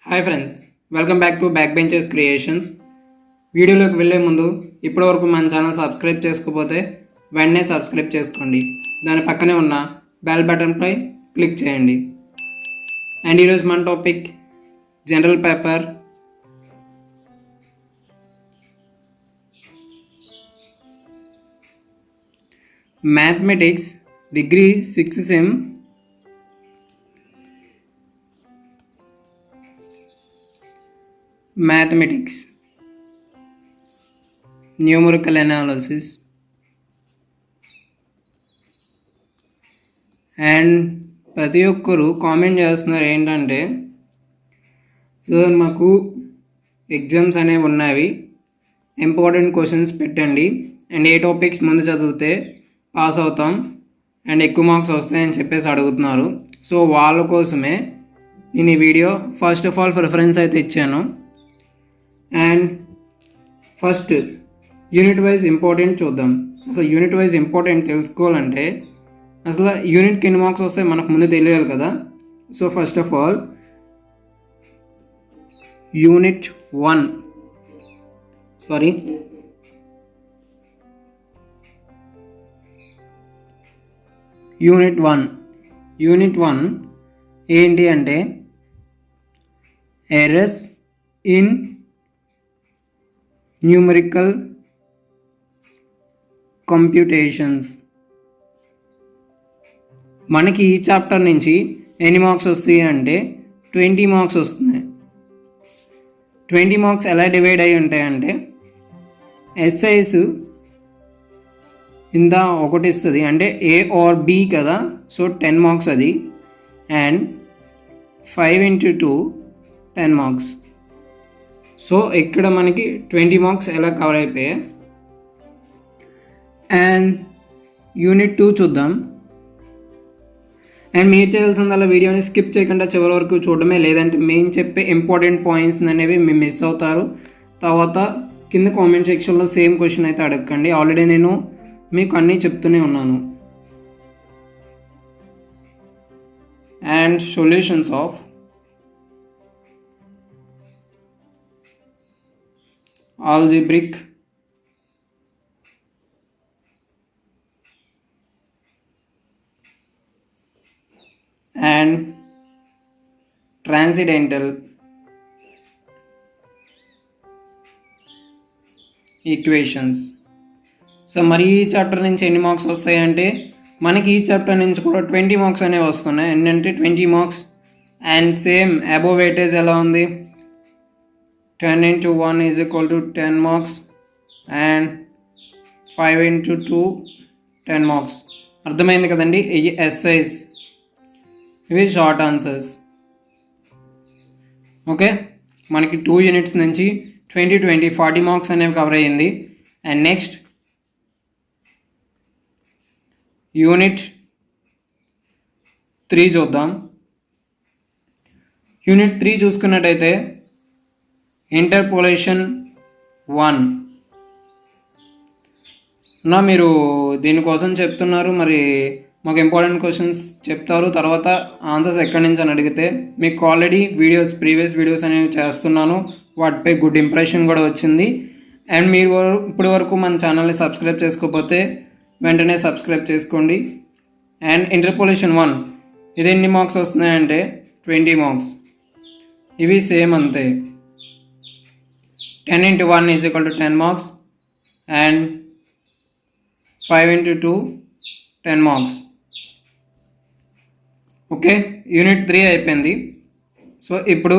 Hi friends, welcome back to back benchers creations. వీడియోలోకి వెళ్ళే ముందు ఇప్పటివరకు మన ఛానల్ సబ్స్క్రైబ్ చేసుకోకపోతే వెంటనే సబ్స్క్రైబ్ చేసుకోండి. దాని పక్కనే ఉన్న బెల్ బటన్పై క్లిక్ చేయండి. అండ్ ఈరోజు మన topic general paper mathematics degree 6th sem mathematics numerical analysis. And ప్రతి ఒక్కరు కామెంట్ చేస్తున్నారు ఏంటంటే, సార్ మాకు ఎగ్జామ్స్ అనేవి ఉన్నవి, ఇంపార్టెంట్ క్వశ్చన్స్ పెట్టండి అండ్ ఏ టాపిక్స్ ముందు చదివితే పాస్ అవుతాం అండ్ ఎక్కువ మార్క్స్ వస్తాయని చెప్పేసి అడుగుతున్నారు. సో వాళ్ళ కోసమే నేను ఈ video first of all preference అయితే ఇచ్చాను. And first unit wise important చూద్దాం. అసలు యూనిట్ వైజ్ ఇంపార్టెంట్ తెలుసుకోవాలంటే అసలు యూనిట్కి ఎన్ని మార్క్స్ వస్తాయి మనకు ముందు తెలియాలి కదా. So first of all unit 1 unit 1 ఏంటి అంటే ఎర్రర్స్ ఇన్ న్యూమరికల్ కంప్యూటేషన్స్. మనకి ఈ చాప్టర్ నుంచి ఎన్ని మార్క్స్ వస్తాయి అంటే 20 మార్క్స్ వస్తున్నాయి. 20 మార్క్స్ ఎలా డివైడ్ అయి ఉంటాయంటే ఎస్ఐస్ ఇంత ఒకటి ఇస్తుంది అంటే ఏ ఆర్ బి కదా, సో 10 మార్క్స్ అది. And 5 into 2 10 marks. సో ఇక్కడ మనకి 20 మార్క్స్ ఎలా కవర్ అయిపోయాయి. అండ్ యూనిట్ 2 చూద్దాం. అండ్ మీరు చేయాల్సిందల్లా వీడియోని స్కిప్ చేయకుండా చివరి వరకు చూడడమే, లేదంటే మేము చెప్పే ఇంపార్టెంట్ పాయింట్స్ అనేవి మేము మిస్ అవుతారు. తర్వాత కింద కామెంట్ సెక్షన్లో సేమ్ క్వశ్చన్ అయితే అడగండి, ఆల్రెడీ నేను మీకు అన్నీ చెప్తూనే ఉన్నాను. And solutions of algebraic and transcendental equations. So మరి ఈ చాప్టర్ నుంచి ఎన్ని మార్క్స్ వస్తాయంటే మనకి ఈ చాప్టర్ నుంచి కూడా 20 మార్క్స్ అనేవి వస్తున్నాయి. ఏంటంటే 20 marks. And same above weightage ఎలా ఉంది, 10 into 1 is equal to 10 marks and 5 into 2 10 marks. అర్థమైంది కదండి. ఇవి ఎస్ఐస్, ఇవి షార్ట్ ఆన్సర్స్. ఓకే, మనకి 2 యూనిట్స్ నుంచి 20 40 మార్క్స్ అనేవి కవర్ అయ్యింది. అండ్ నెక్స్ట్ యూనిట్ 3 చూద్దాం. యూనిట్ 3 చూసుకున్నట్టయితే ఇంటర్పోలేషన్ 1. మీరు దీనికోసం చెప్తున్నారు, మరి మాకు ఇంపార్టెంట్ క్వశ్చన్స్ చెప్తారు, తర్వాత ఆన్సర్స్ ఎక్కడి నుంచి అని అడిగితే మీకు ఆల్రెడీ ప్రీవియస్ వీడియోస్ అనేవి చేస్తున్నాను, వాటిపై గుడ్ ఇంప్రెషన్ కూడా వచ్చింది. అండ్ మీరు ఇప్పటి వరకు మన ఛానల్ని సబ్స్క్రైబ్ చేసుకోకపోతే వెంటనే సబ్స్క్రైబ్ చేసుకోండి. అండ్ ఇంటర్పోలేషన్ 1 ఇది ఎన్ని మార్క్స్ వస్తున్నాయంటే 20 మార్క్స్. ఇవి సేమ్ అంతే, 10 into 1 is equal to 10 marks and 5 into 2 10 marks. Okay, unit 3 అయిపోయింది. సో ఇప్పుడు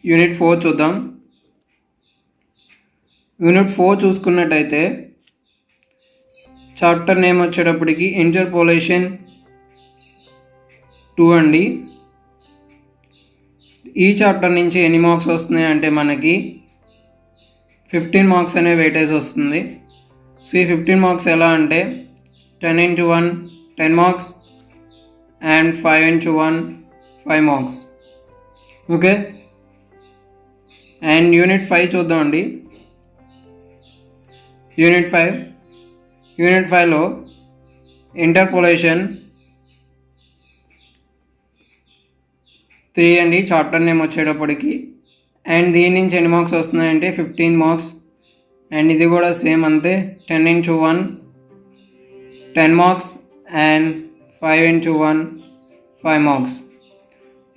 యూనిట్ 4 చూద్దాం. యూనిట్ 4 చూసుకున్నట్టయితే చాప్టర్ నేమ్ వచ్చేటప్పటికి ఇంటర్పోలేషన్ 2 అండి. ఈ చాప్టర్ నుంచి ఎన్ని మార్క్స్ వస్తున్నాయి అంటే మనకి 15 మార్క్స్ అనే వెయిటేజ్ వస్తుంది. సో ఈ 15 మార్క్స్ ఎలా అంటే 10 into 1 10 marks and 5 into 1 5 marks. Okay, and unit 5 చూద్దామండి. యూనిట్ 5లో ఇంటర్పోలేషన్ 3 అండి చాప్టర్ నేమ్ వచ్చేటప్పటికి. అండ్ దీని నుంచి ఎన్ని మార్క్స్ వస్తున్నాయంటే 15 మార్క్స్. అండ్ ఇది కూడా సేమ్ అంతే, 10x1 10 marks and 5x1 5 marks.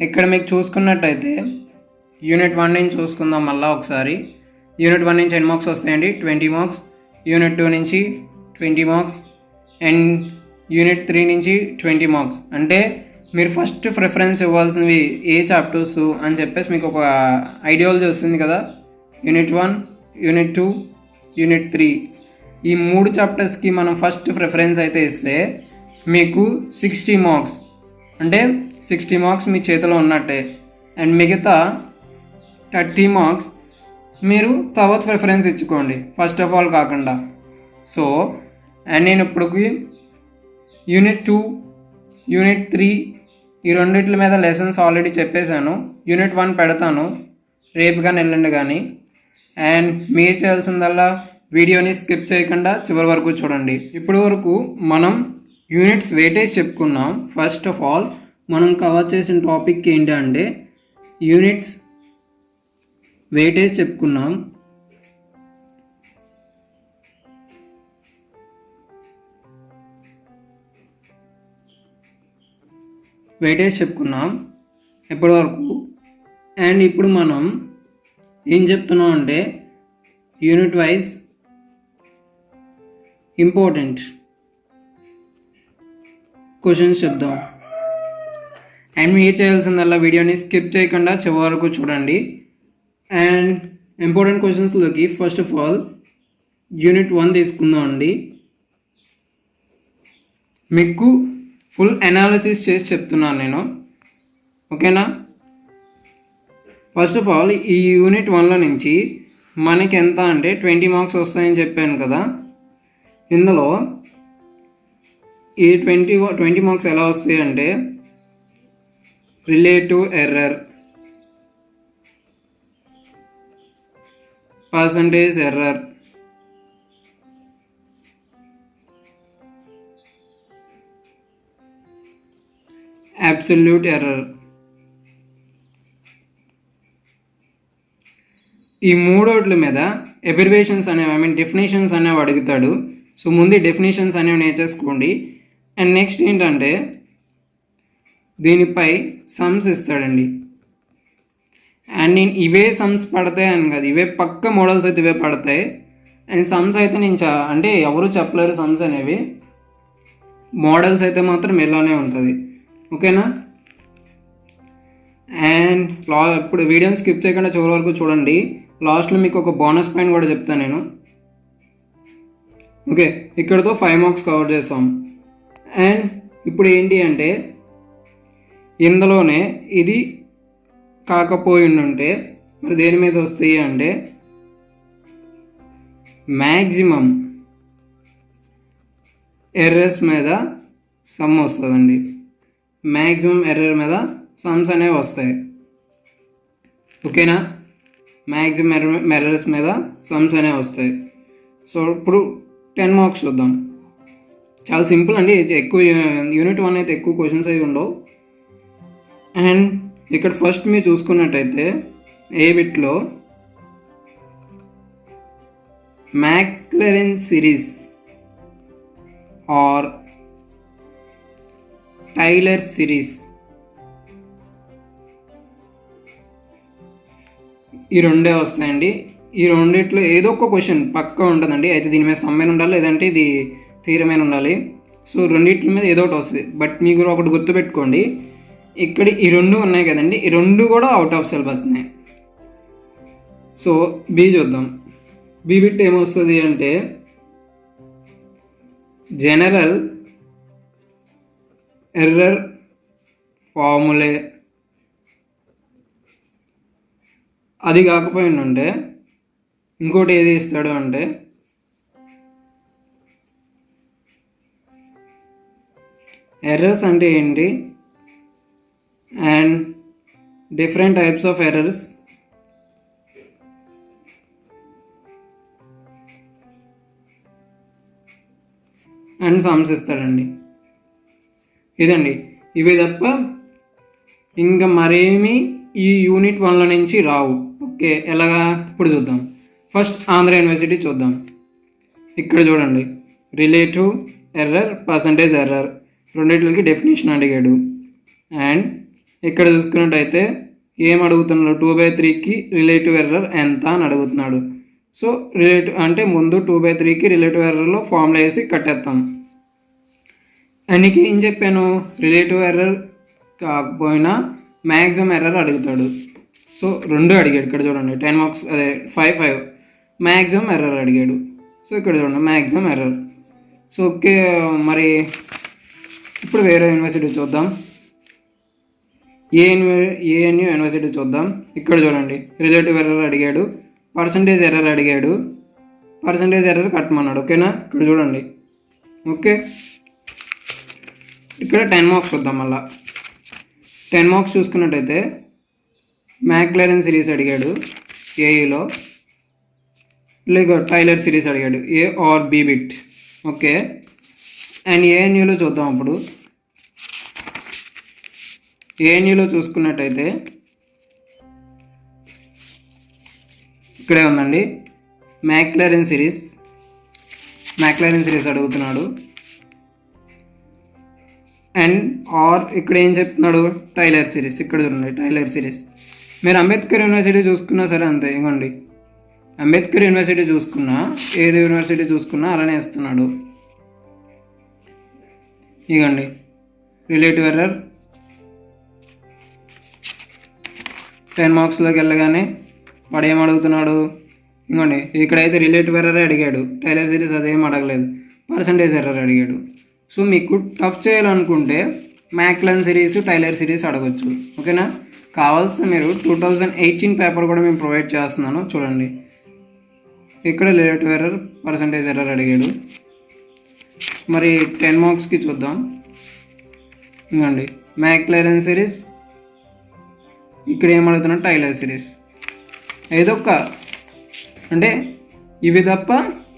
ఇక్కడ మీకు చూసుకున్నట్టయితే యూనిట్ 1 నుంచి చూసుకుందాం మళ్ళీ ఒకసారి. యూనిట్ 1 నుంచి ఎన్ని మార్క్స్ వస్తాయండి, 20 మార్క్స్. యూనిట్ 2 నుంచి 20 మార్క్స్ అండ్ యూనిట్ 3 నుంచి 20 మార్క్స్. అంటే మీరు ఫస్ట్ ప్రిఫరెన్స్ ఇవ్వాల్సినవి ఏ చాప్టర్స్ అని చెప్పేసి మీకు ఒక ఐడియాలజీ వస్తుంది కదా. యూనిట్ 1, యూనిట్ 2, యూనిట్ 3 ఈ 3 చాప్టర్స్కి మనం ఫస్ట్ ప్రిఫరెన్స్ అయితే ఇస్తే మీకు 60 మార్క్స్, అంటే 60 మార్క్స్ మీ చేతిలో ఉన్నట్టే. అండ్ మిగతా 30 మార్క్స్ మీరు తర్వాత ప్రిఫరెన్స్ ఇచ్చుకోండి ఫస్ట్ ఆఫ్ ఆల్ కాకుండా. సో అండ్ నేను ఇప్పటికి యూనిట్ 2, యూనిట్ 3 ఈ రెండిట్ల మీద లెసన్స్ ఆల్రెడీ చెప్పేశాను. యూనిట్ 1 పెడతాను రేపు కానీ ఎల్లుండి కానీ. అండ్ మీరు చేయాల్సిందల్లా వీడియోని స్కిప్ చేయకుండా చివరి వరకు చూడండి. ఇప్పటి వరకు మనం యూనిట్స్ వెయిటేజ్ చెప్పుకున్నాం. ఫస్ట్ ఆఫ్ ఆల్ మనం కవర్ చేసిన టాపిక్ ఏంటి అంటే యూనిట్స్ వెయిటేజ్ చెప్పుకున్నాం. ఇప్పటి వరకు. అండ్ ఇప్పుడు మనం ఏం చెప్తున్నాం అంటే యూనిట్ వైజ్ ఇంపార్టెంట్ క్వశ్చన్స్ చెప్దాం. అండ్ మీరు చేయాల్సిందల్లా వీడియోని స్కిప్ చేయకుండా చివరి వరకు చూడండి. అండ్ ఇంపార్టెంట్ క్వశ్చన్స్లోకి ఫస్ట్ ఆఫ్ ఆల్ యూనిట్ 1 తీసుకుందాం అండి. మీకు ఫుల్ అనాలిసిస్ చేసి చెప్తున్నాను నేను, ఓకేనా. ఫస్ట్ ఆఫ్ ఆల్ ఈ యూనిట్ 1లో నుంచి మనకి ఎంత అంటే 20 మార్క్స్ వస్తాయని చెప్పాను కదా. ఇందులో ఈ 20 మార్క్స్ ఎలా వస్తాయి అంటే relative error, percentage error, absolute error, ఈ మూడోట్ల మీద ఎబ్రివేషన్స్ అనేవి డెఫినేషన్స్ అనేవి అడుగుతాడు. సో ముందు డెఫినేషన్స్ అనేవి నేర్చేసుకోండి. అండ్ నెక్స్ట్ ఏంటంటే దీనిపై సమ్స్ ఇస్తాడండి. అండ్ నేను ఇవే సమ్స్ పడతాయి అని కాదు, ఇవే పక్క మోడల్స్ అయితే ఇవే పడతాయి. అండ్ సమ్స్ అయితే నేను అంటే ఎవరు చెప్పలేరు సమ్స్ అనేవి, మోడల్స్ అయితే మాత్రం ఇలానే ఉంటుంది, ఓకేనా. అండ్ ఇప్పుడు వీడియోని స్కిప్ చేయకుండా చివరి వరకు చూడండి. లాస్ట్లో మీకు ఒక బోనస్ పాయింట్ కూడా చెప్తాను నేను, ఓకే. ఇక్కడతో 5 మార్క్స్ కవర్ చేస్తాం. అండ్ ఇప్పుడు ఏంటి అంటే ఇందులోనే ఇది కాకపోయి ఉంటే మరి దేని మీద వస్తాయి అంటే మ్యాక్సిమం ఎర్రర్స్ మీద సమ్ వస్తుందండి. మ్యాక్సిమం ఎర్రర్ మీద సమ్స్ అనేవి వస్తాయి, ఓకేనా. మ్యాక్సిమం ఎర్రర్స్ మీద సమ్స్ అనేవి వస్తాయి. సో ఇప్పుడు 10 మార్క్స్ చూద్దాం. చాలా సింపుల్ అండి, ఎక్కువ యూనిట్ 1 అయితే ఎక్కువ క్వశ్చన్స్ అవి ఉండవు. అండ్ ఇక్కడ ఫస్ట్ మీరు చూసుకున్నట్టయితే ఏ బిట్లో మ్యాక్లరెన్ సిరీస్ ఆర్ టైలర్ సిరీస్, ఈ రెండే వస్తాయండి. ఈ రెండిట్లో ఏదో ఒక క్వశ్చన్ పక్కా ఉంటుందండి. అయితే దీని మీద సమ్మెన్ ఉండాలి, లేదంటే ఇది తీరమైన ఉండాలి. సో రెండింటి మీద ఏదో ఒకటి వస్తుంది. బట్ మీకు ఒకటి గుర్తుపెట్టుకోండి, ఇక్కడ ఈ 2 ఉన్నాయి కదండి, ఈ 2 కూడా అవుట్ ఆఫ్ సిలబస్ ఉన్నాయి. సో బి చూద్దాం. బి బిట్ ఏమొస్తుంది అంటే జనరల్ ఎర్రర్ ఫార్ములే, అది కాకపోయిందంటే ఇంకోటి ఏది ఇస్తాడు అంటే ఎర్రర్స్ అంటే ఏంటి and different types of errors, and sums ఇస్తాడండి. ఇదండి, ఇవి తప్ప ఇంకా మరేమి ఈ యూనిట్ 1లో నుంచి రావు, ఓకే, ఎలాగా ఇప్పుడు చూద్దాం. ఫస్ట్ ఆంధ్ర యూనివర్సిటీ చూద్దాం. ఇక్కడ చూడండి, రిలేటివ్ ఎర్రర్, పర్సంటేజ్ ఎర్రర్ రెండింటికి డెఫినేషన్ అడిగాడు. అండ్ ఇక్కడ చూసుకున్నట్టయితే ఏం అడుగుతున్నాడు, 2/3కి రిలేటివ్ ఎర్రర్ ఎంత అని అడుగుతున్నాడు. సో రిలేటివ్ అంటే ముందు 2/3కి రిలేటివ్ ఎర్రర్లో ఫార్ములా వేసి కట్టేస్తాం. అండ్ నీకు ఏం చెప్పాను, రిలేటివ్ ఎర్రర్ కాకపోయినా మ్యాక్సిమం ఎర్రర్ అడుగుతాడు. సో రెండు అడిగాడు. ఇక్కడ చూడండి 10 మార్క్స్, అదే 5 మ్యాక్సిమం ఎర్రర్ అడిగాడు. సో ఇక్కడ చూడండి మ్యాక్సిమం ఎర్రర్. సో ఓకే, మరి ఇప్పుడు వేరే యూనివర్సిటీ చూద్దాం. ఏఎన్యూ యూనివర్సిటీ చూద్దాం. ఇక్కడ చూడండి రిలేటివ్ ఎర్రర్ అడిగాడు, పర్సంటేజ్ ఎర్రర్ అడిగాడు, పర్సంటేజ్ ఎర్రర్ కట్టమన్నాడు. ఓకేనా, ఇక్కడ చూడండి. ఓకే, ఇక్కడ 10 మార్క్స్ చూద్దాం. మళ్ళీ 10 మార్క్స్ చూసుకున్నట్టయితే మ్యాక్లెరెన్ సిరీస్ అడిగాడు ఏఈలో, లేక టైలర్ సిరీస్ అడిగాడు, A or B bit. Okay, and ఏఎన్యూలో చూద్దాం. అప్పుడు ఏఎన్యూలో చూసుకున్నట్టయితే ఇక్కడే ఉందండి, మ్యాక్లెరెన్ సిరీస్ అడుగుతున్నాడు. అండ్ ఆర్ ఇక్కడ ఏం చెప్తున్నాడు, టైలర్ సిరీస్. ఇక్కడ చూడండి టైలర్ సిరీస్. మీరు అంబేద్కర్ యూనివర్సిటీ చూసుకున్నా సరే అంతే. ఇవ్వండి, అంబేద్కర్ యూనివర్సిటీ చూసుకున్నా, ఏది యూనివర్సిటీ చూసుకున్నా అలానే ఇస్తున్నాడు. ఇవ్వండి రిలేటివ్ ఎర్రర్ 10 మార్క్స్లోకి వెళ్ళగానే వాడు ఏం అడుగుతున్నాడు, ఇంకోండి ఇక్కడైతే రిలేటివ్ ఎర్రర్ అడిగాడు, టైలర్ సిరీస్ అదేం అడగలేదు, పర్సంటేజ్ ఎర్రర్ అడిగాడు. సో మీకు టఫ్ చేయాలనుకుంటే మ్యాక్లెరెన్ సిరీస్, టైలర్ సిరీస్ అడగచ్చు. ఓకేనా, కావాల్సిన మీరు 2018 పేపర్ కూడా మేము ప్రొవైడ్ చేస్తున్నాను. చూడండి ఇక్కడ రిలేటివ్ ఎర్రర్, పర్సంటేజ్ ఎర్రర్ అడిగాడు. మరి 10 మార్క్స్కి చూద్దాం. ఇంకోండి మ్యాక్లెరెన్ సిరీస్, ఇక్కడ ఏమడుగుతున్నాడు, టైలర్ సిరీస్. ఏదో ఒక అంటే ఇవి తప్ప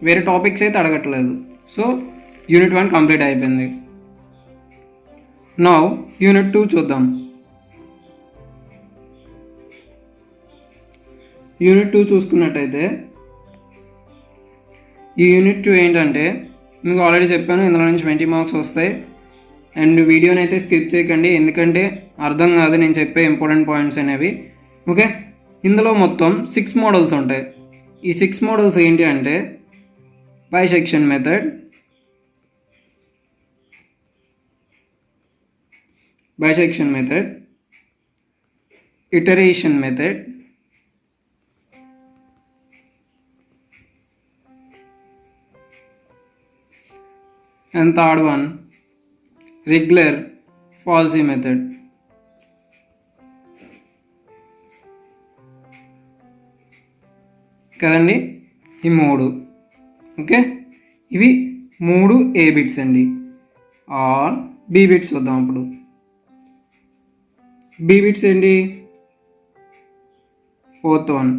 వేరే టాపిక్స్ అయితే అడగట్లేదు. సో యూనిట్ 1 కంప్లీట్ అయిపోయింది. నౌ యూనిట్ 2 చూద్దాం. యూనిట్ 2 చూసుకున్నట్టయితే ఈ యూనిట్ 2 ఏంటంటే మీకు ఆల్రెడీ చెప్పాను, ఇందులో నుంచి 20 మార్క్స్ వస్తాయి. అండ్ వీడియోని అయితే స్కిప్ చేయకండి, ఎందుకంటే అర్థం కాదు నేను చెప్పే ఇంపార్టెంట్ పాయింట్స్ అనేవి. ఓకే, ఇందులో మొత్తం 6 మోడల్స్ ఉంటాయి. ఈ 6 మోడల్స్ ఏంటి అంటే bisection method, iteration method, and third one regular falsy method. కదండి ఈ 3. ఓకే, ఇవి 3 ఏ బిట్స్ అండి. ఆర్ బి బిట్స్ చూద్దాం. అప్పుడు బి బిట్స్ ఏంటి, 4th one,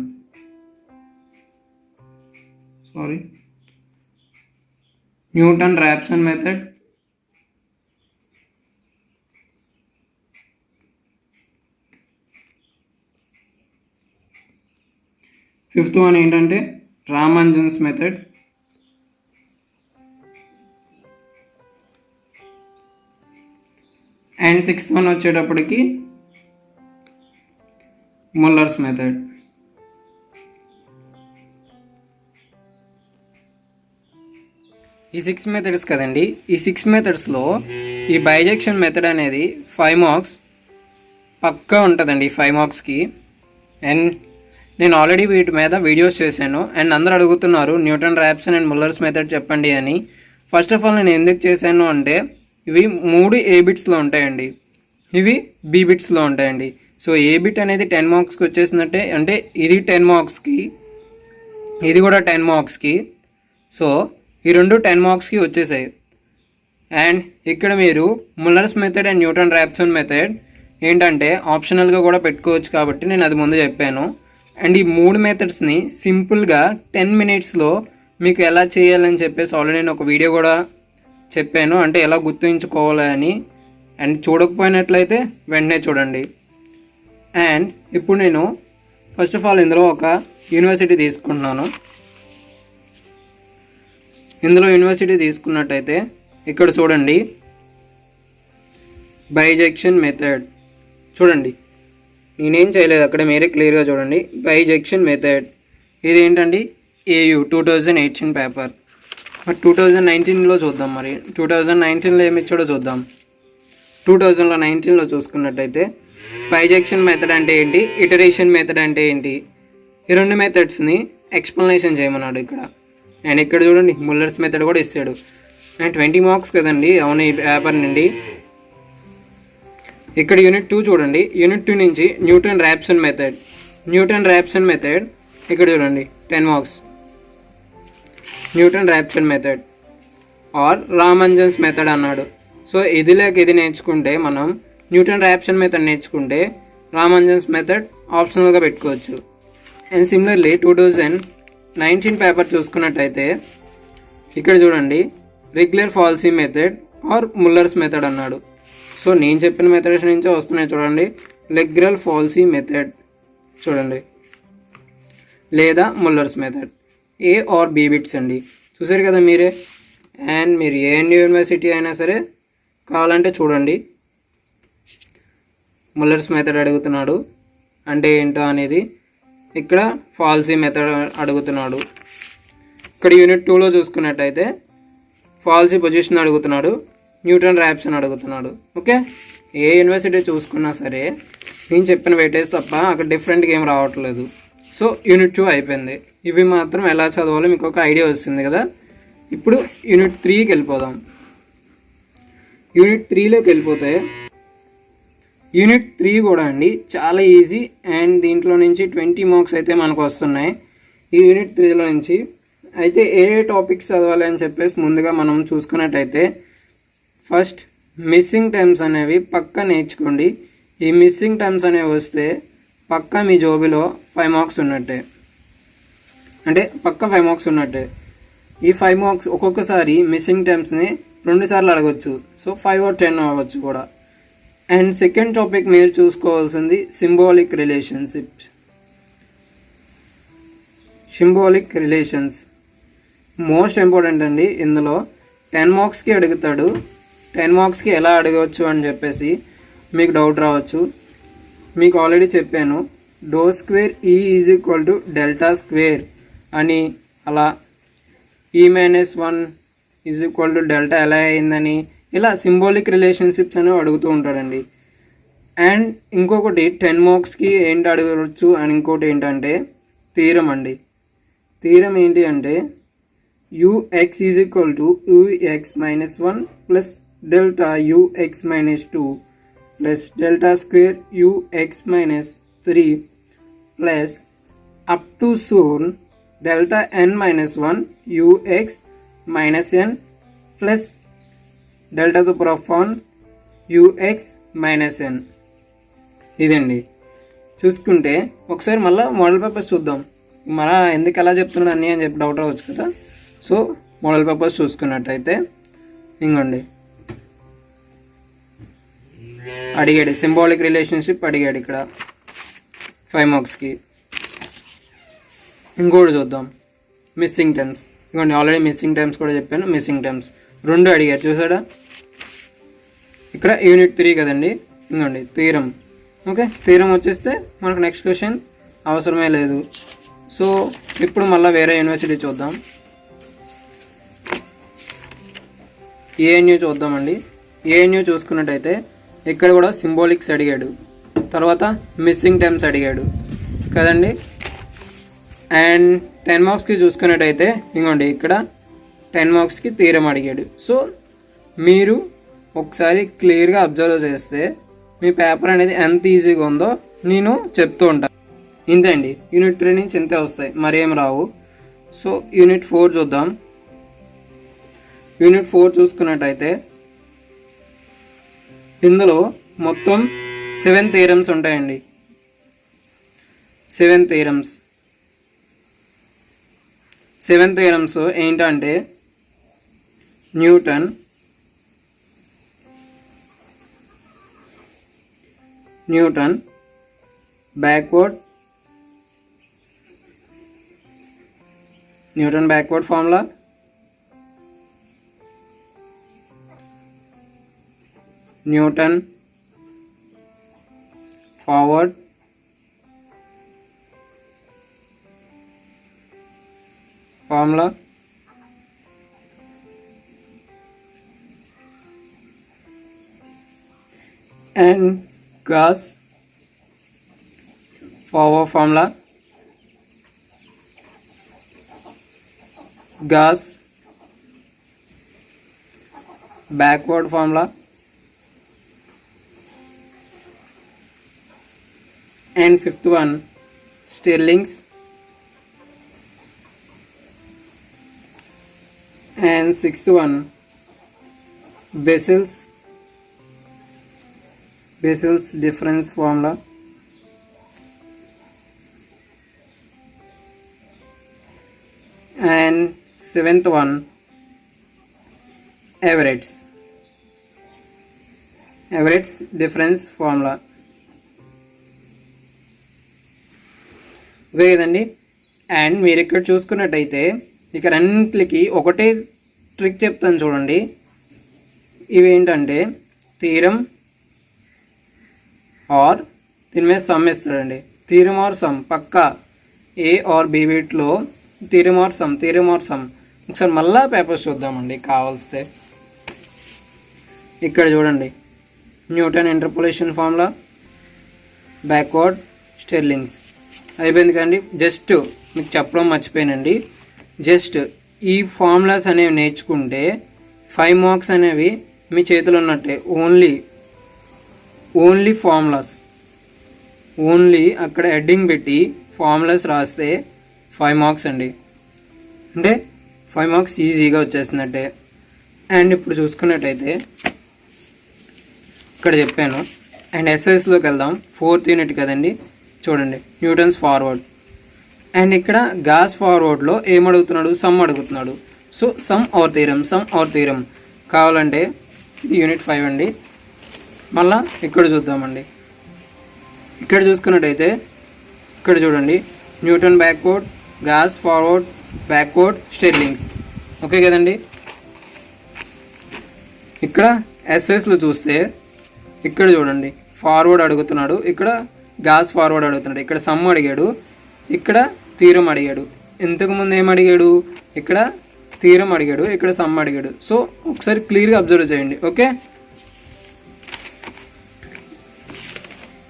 Newton-Raphson method, fifth one ఏంటంటే రామానుజన్స్ మెథడ్, అండ్ 6th వన్ వచ్చేటప్పటికి ముల్లర్స్ మెథడ్. ఈ 6 మెథడ్స్ కదండి. ఈ 6 మెథడ్స్లో ఈ బైజెక్షన్ మెథడ్ అనేది 5 మార్క్స్ పక్కా ఉంటుందండి, 5 మార్క్స్కి. అండ్ నేను ఆల్రెడీ వీటి మీద వీడియోస్ చేశాను. అండ్ అందరూ అడుగుతున్నారు న్యూటన్-రాప్సన్ అండ్ ముల్లర్స్ మెథడ్ చెప్పండి అని. ఫస్ట్ ఆఫ్ ఆల్ నేను ఎందుకు చేశాను అంటే ఇవి 3 ఏ బిట్స్లో ఉంటాయండి, ఇవి బి బిట్స్లో ఉంటాయండి. సో ఏ బిట్ అనేది 10 మార్క్స్కి వచ్చేసినట్టే, అంటే ఇది 10 మార్క్స్కి, ఇది కూడా 10 మార్క్స్కి. సో ఈ రెండు 10 మార్క్స్కి వచ్చేసాయి. అండ్ ఇక్కడ మీరు Muller's method and Newton-Raphson method ఏంటంటే ఆప్షనల్గా కూడా పెట్టుకోవచ్చు, కాబట్టి నేను అది ముందు చెప్పాను. అండ్ ఈ 3 మెథడ్స్ని సింపుల్గా 10 మినిట్స్లో మీకు ఎలా చేయాలని చెప్పేసి ఆల్రెడీ నేను ఒక వీడియో కూడా చెప్పాను, అంటే ఎలా గుర్తుంచుకోవాలి అని. అండ్ చూడకపోయినట్లయితే వెంటనే చూడండి. అండ్ ఇప్పుడు నేను ఫస్ట్ ఆఫ్ ఆల్ ఇందులో ఒక యూనివర్సిటీ తీసుకుంటున్నాను. ఇందులో యూనివర్సిటీ తీసుకున్నట్టయితే ఇక్కడ చూడండి, బైజెక్షన్ మెథడ్. చూడండి, నేనేం చేయలేదు అక్కడ, మీరే క్లియర్గా చూడండి. బైజెక్షన్ మెథడ్ ఇది ఏంటండి, ఏయు 2018 పేపర్. మరి 2019లో చూద్దాం. మరి 2019లో ఏమి ఇచ్చాడో చూద్దాం. 2019లో చూసుకున్నట్టయితే బైజెక్షన్ మెథడ్ అంటే ఏంటి, ఇటరేషన్ మెథడ్ అంటే ఏంటి, ఈ రెండు మెథడ్స్ని ఎక్స్ప్లెనేషన్ చేయమన్నాడు ఇక్కడ. అండ్ ఇక్కడ చూడండి ముల్లర్స్ మెథడ్ కూడా ఇస్తాడు. అండ్ 20 మార్క్స్ కదండి, అవును ఈ పేపర్ నుండి. ఇక్కడ యూనిట్ 2 చూడండి. యూనిట్ 2 నుంచి Newton Raphson method. Newton Raphson method ఇక్కడ చూడండి 10 marks. Newton Raphson method or Ramanujan's method అన్నాడు. సో ఇది లేక ఇది నేర్చుకుంటే, మనం న్యూటన్ ర్యాప్సన్ మెథడ్ నేర్చుకుంటే రామాంజన్స్ మెథడ్ ఆప్షనల్గా పెట్టుకోవచ్చు. అండ్ సిమిలర్లీ 2019 పేపర్ చూసుకున్నట్టయితే ఇక్కడ చూడండి, regular falsi method or Muller's method అన్నాడు. సో నేను చెప్పిన మెథడ్స్ నుంచే వస్తున్నాయి చూడండి. రెగ్యులర్ ఫాల్సీ మెథడ్ చూడండి, లేదా Muller's method. A or B bits అండి, చూసారు కదా మీరే. అండ్ మీరు ఏ యూనివర్సిటీ అయినా సరే కావాలంటే చూడండి. ముల్లర్స్ మెథడ్ అడుగుతున్నాడు అంటే ఏంటో అనేది, ఇక్కడ ఫాల్సీ మెథడ్ అడుగుతున్నాడు. ఇక్కడ యూనిట్ 2లో చూసుకున్నట్టయితే ఫాల్సీ పొజిషన్ అడుగుతున్నాడు, న్యూటన్ ర్యాప్సన్ అడుగుతున్నాడు. ఓకే, ఏ యూనివర్సిటీ చూసుకున్నా సరే నేను చెప్పిన వెయిటేజ్ తప్ప అక్కడ డిఫరెంట్గా ఏం రావట్లేదు. సో యూనిట్ 2 అయిపోయింది. ఇవి మాత్రం ఎలా చదవాలో మీకు ఒక ఐడియా వస్తుంది కదా. ఇప్పుడు యూనిట్ 3కి వెళ్ళిపోదాం. యూనిట్ 3లోకి వెళ్ళిపోతే యూనిట్ 3 కూడా అండి చాలా ఈజీ. అండ్ దీంట్లో నుంచి 20 మార్క్స్ అయితే మనకు వస్తున్నాయి ఈ యూనిట్ 3లో నుంచి. అయితే ఏ టాపిక్స్ చదవాలి అని చెప్పేసి ముందుగా మనం చూసుకున్నట్టయితే, ఫస్ట్ మిస్సింగ్ టర్మ్స్ అనేవి పక్కా నేర్చుకోండి. ఈ మిస్సింగ్ టర్మ్స్ అనేవి వస్తే పక్కా మీ జోబీలో 5 మార్క్స్ ఉన్నట్టే, అంటే పక్కా 5 మార్క్స్ ఉన్నట్టే. ఈ 5 మార్క్స్ ఒక్కొక్కసారి మిస్సింగ్ టర్మ్స్ని 2 సార్లు అడగచ్చు. సో 5 or 10 అవ్వచ్చు కూడా. అండ్ సెకండ్ టాపిక్ మీరు చూసుకోవాల్సింది symbolic relationships. Symbolic relations most important అండి. ఇందులో 10 మార్క్స్కి అడుగుతాడు. 10 మార్క్స్కి ఎలా అడగవచ్చు అని చెప్పేసి మీకు డౌట్ రావచ్చు. మీకు ఆల్రెడీ చెప్పాను, డో స్క్వేర్ ఈ is equal to delta square అని, అలా E-1 is equal to delta ఎలా అయిందని, ఇలా సింబాలిక్ రిలేషన్షిప్స్ అనేవి అడుగుతూ ఉంటాడండి. అండ్ ఇంకొకటి 10 మార్క్స్కి ఏంటి అడగవచ్చు అని ఇంకోటి ఏంటంటే థీరం అండి. థీరం ఏంటి అంటే ux is equal to ux-1 plus delta ux-2 plus delta square ux-3 plus up to సోన్ delta n-1 ux-n plus delta to power of 1 ux-n. ఇదండి. చూసుకుంటే ఒకసారి మళ్ళీ మోడల్ పేపర్స్ చూద్దాం. మళ్ళా ఎందుకు ఎలా చెప్తున్నాడు అన్నీ అని చెప్పి డౌట్ రావచ్చు కదా. సో మోడల్ పేపర్స్ చూసుకున్నట్టయితే ఇంకోండి, అడిగాడు సింబాలిక్ రిలేషన్షిప్ అడిగాడు ఇక్కడ 5 మార్క్స్కి. ఇంకోటి చూద్దాం, మిస్సింగ్ టర్మ్స్. ఇంకోండి ఆల్రెడీ మిస్సింగ్ టర్మ్స్ కూడా చెప్పాను. మిస్సింగ్ టర్మ్స్ 2 అడిగారు, చూసాడా. ఇక్కడ యూనిట్ 3 కదండి. ఇంకోండి థీరం. ఓకే, థీరం వచ్చేస్తే మనకు నెక్స్ట్ క్వశ్చన్ అవసరమే లేదు. సో ఇప్పుడు మళ్ళీ వేరే యూనివర్సిటీ చూద్దాం. ఏఎన్యూ చూద్దామండి. ఏఎన్యూ చూసుకున్నట్టయితే ఇక్కడ కూడా సింబాలిక్స్ అడిగాడు, తర్వాత మిస్సింగ్ టర్మ్స్ అడిగాడు కదండి. అండ్ 10 మార్క్స్కి చూసుకున్నట్టయితే ఇంకోండి ఇక్కడ 10 మార్క్స్కి థీరం అడిగాడు. సో మీరు ఒకసారి క్లియర్గా అబ్జర్వ్ చేస్తే మీ పేపర్ అనేది ఎంత ఈజీగా ఉందో నేను చెప్తూ ఉంటాను. ఇంతే అండి, యూనిట్ 3 నుంచి ఇంతే వస్తాయి, మరేం రావు. సో యూనిట్ 4 చూద్దాం. యూనిట్ 4 చూసుకున్నట్టయితే ఇందులో మొత్తం 7 థీరమ్స్ ఉంటాయండి. 7 థీరమ్స్. 7 థీరమ్స్ ఏంటంటే Newton, backward Newton backward formula, Newton forward formula, and Gauss forward formula, Gauss backward formula, and fifth one Stirling's, and sixth one Bessel's difference formula, and seventh one Everett's difference formula. Okay కదండి. And మీరు ఇక్కడ చూసుకున్నట్టయితే ఇక్కడ అన్నింటికి ఒకటే trick చెప్తాను చూడండి. ఇవేంటంటే థీరం ఆర్ దీని మీద సమ్ ఇస్తాడండి. థీరం ఆర్ సమ్ పక్కా ఏ ఆర్ బి వీటిలో థీరం ఆర్ సమ్ ఒకసారి మళ్ళా పేపర్స్ చూద్దామండి కావాల్స్తే. ఇక్కడ చూడండి Newton interpolation formula, backward Stirling's అయిపోయింది కదండి. జస్ట్ మీకు చెప్పడం మర్చిపోయానండి. జస్ట్ ఈ ఫార్ములాస్ అనేవి నేర్చుకుంటే 5 మార్క్స్ అనేవి మీ చేతిలో ఉన్నట్టే. ఓన్లీ ఫార్ములాస్, ఓన్లీ అక్కడ హెడ్డింగ్ పెట్టి ఫార్ములాస్ రాస్తే 5 మార్క్స్ అండి. అంటే 5 మార్క్స్ ఈజీగా వచ్చేసినట్టే. అండ్ ఇప్పుడు చూసుకున్నట్టయితే ఇక్కడ చెప్పాను. అండ్ ఎస్ఎస్లోకి వెళ్దాం. 4th యూనిట్ కదండి. చూడండి న్యూటన్స్ ఫార్వర్డ్. అండ్ ఇక్కడ గాస్ ఫార్వర్డ్లో ఏమడుగుతున్నాడు? సమ్ అడుగుతున్నాడు. సో సమ్ ఆర్ థీరం కావాలంటే ఇది యూనిట్ 5 అండి. మళ్ళా ఇక్కడ చూద్దామండి. ఇక్కడ చూసుకున్నట్టయితే ఇక్కడ చూడండి Newton backward, Gauss forward, backward, Stirling's. Okay కదండి. ఇక్కడ ఎస్ఎస్లో చూస్తే ఇక్కడ చూడండి ఫార్వర్డ్ అడుగుతున్నాడు, ఇక్కడ గాస్ ఫార్వర్డ్ అడుగుతున్నాడు, ఇక్కడ సమ్ అడిగాడు, ఇక్కడ థీరం అడిగాడు. ఇంతకుముందు ఏం అడిగాడు? ఇక్కడ థీరం అడిగాడు, ఇక్కడ సమ్ అడిగాడు. సో ఒకసారి క్లియర్గా అబ్జర్వ్ చేయండి. ఓకే,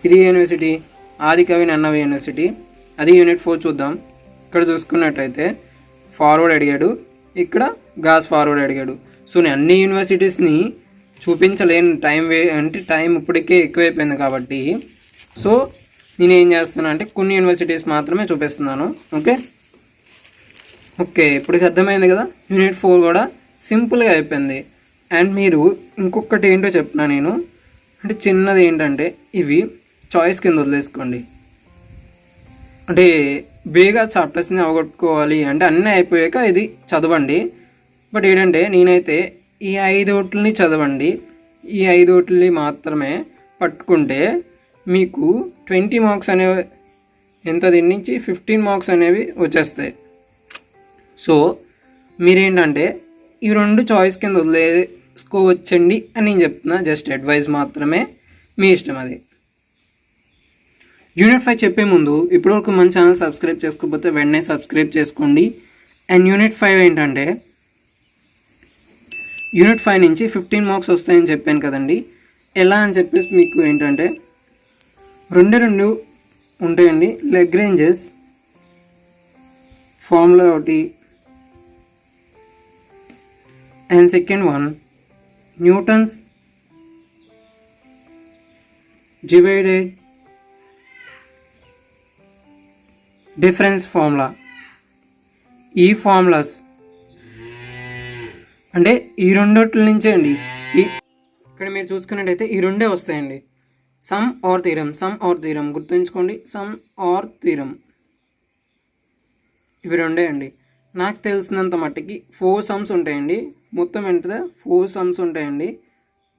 ఇది యూనివర్సిటీ ఆదికవి నన్నవి యూనివర్సిటీ, అది యూనిట్ 4 చూద్దాం. ఇక్కడ చూసుకున్నట్టయితే ఫార్వర్డ్ అడిగాడు, ఇక్కడ గాస్ ఫార్వర్డ్ అడిగాడు. సో నేను అన్ని యూనివర్సిటీస్ని చూపించలేను, టైం ఇప్పటికే ఎక్కువైపోయింది కాబట్టి. సో నేను ఏం చేస్తున్నాను అంటే కొన్ని యూనివర్సిటీస్ మాత్రమే చూపిస్తున్నాను. ఓకే ఇప్పుడు అర్థమైంది కదా. యూనిట్ 4 కూడా సింపుల్గా అయిపోయింది. అండ్ మీరు ఇంకొకటి ఏంటో చెప్తున్నా నేను, అంటే చిన్నది ఏంటంటే ఇవి చాయిస్ కింద వదిలేసుకోండి. అంటే బేగా చాప్టర్స్ని అవగొట్టుకోవాలి అంటే అన్నీ అయిపోయాక ఇది చదవండి. బట్ ఏంటంటే నేనైతే ఈ 5 చదవండి, ఈ 5 మాత్రమే పట్టుకుంటే మీకు 20 మార్క్స్ అనేవి ఎంత దీని నుంచి 15 మార్క్స్ అనేవి వచ్చేస్తాయి. సో మీరేంటంటే ఈ 2 చాయిస్ కింద వదిలేసుకోవచ్చండి అని నేను చెప్తున్నా. జస్ట్ అడ్వైస్ మాత్రమే, మీ ఇష్టం అది. యూనిట్ 5 చెప్పే ముందు ఇప్పటివరకు మన ఛానల్ సబ్స్క్రైబ్ చేసుకోకపోతే వెంటనే సబ్స్క్రైబ్ చేసుకోండి. అండ్ యూనిట్ 5 ఏంటంటే యూనిట్ 5 నుంచి 15 మార్క్స్ వస్తాయని చెప్పాను కదండి. ఎలా అని చెప్పేసి మీకు ఏంటంటే 2 ఉంటాయండి. లెగ్రేంజెస్ ఫార్ములా ఒకటి, and second one Newton's divided difference formula. ఈ ఫార్ములాస్ అంటే ఈ 2 నుంచే అండి. ఇక్కడ మీరు చూసుకున్నట్టయితే ఈ 2 వస్తాయండి. సమ్ ఆర్ థీరం గుర్తుంచుకోండి. సమ్ ఆర్ థీరం ఇవి 2 అండి. నాకు తెలిసినంత మట్టికి 4 సమ్స్ ఉంటాయండి. మొత్తం ఎంత 4 సమ్స్ ఉంటాయండి,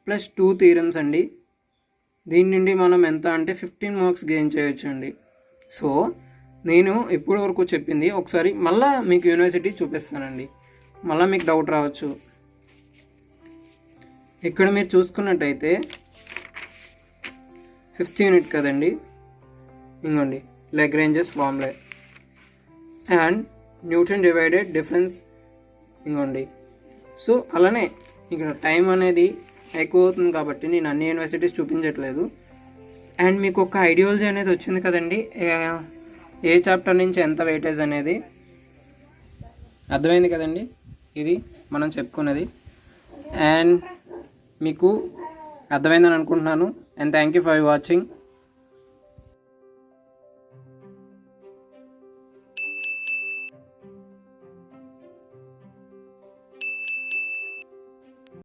ప్లస్ 2 థీరమ్స్ అండి. దీని నుండి మనం ఎంత అంటే 15 మార్క్స్ గెయిన్ చేయొచ్చు అండి. సో నేను ఇప్పటి వరకు చెప్పింది ఒకసారి మళ్ళీ మీకు యూనివర్సిటీ చూపిస్తానండి, మళ్ళీ మీకు డౌట్ రావచ్చు. ఇక్కడ మీరు చూసుకున్నట్టయితే 5th యూనిట్ కదండి, ఇంకోండి Lagrange's formula and Newton divided difference, ఇంకోండి. సో అలానే ఇక్కడ టైం అనేది ఎక్కువ అవుతుంది కాబట్టి నేను అన్ని యూనివర్సిటీస్ చూపించట్లేదు. అండ్ మీకు ఒక ఐడియాలజీ అనేది వచ్చింది కదండి, ఏ చాప్టర్ నుంచి ఎంత వెయిటేజ్ అనేది అర్థమైంది కదండి, ఇది మనం చెప్పుకున్నది. అండ్ మీకు అర్థమైందని అనుకుంటున్నాను. And thank you for watching.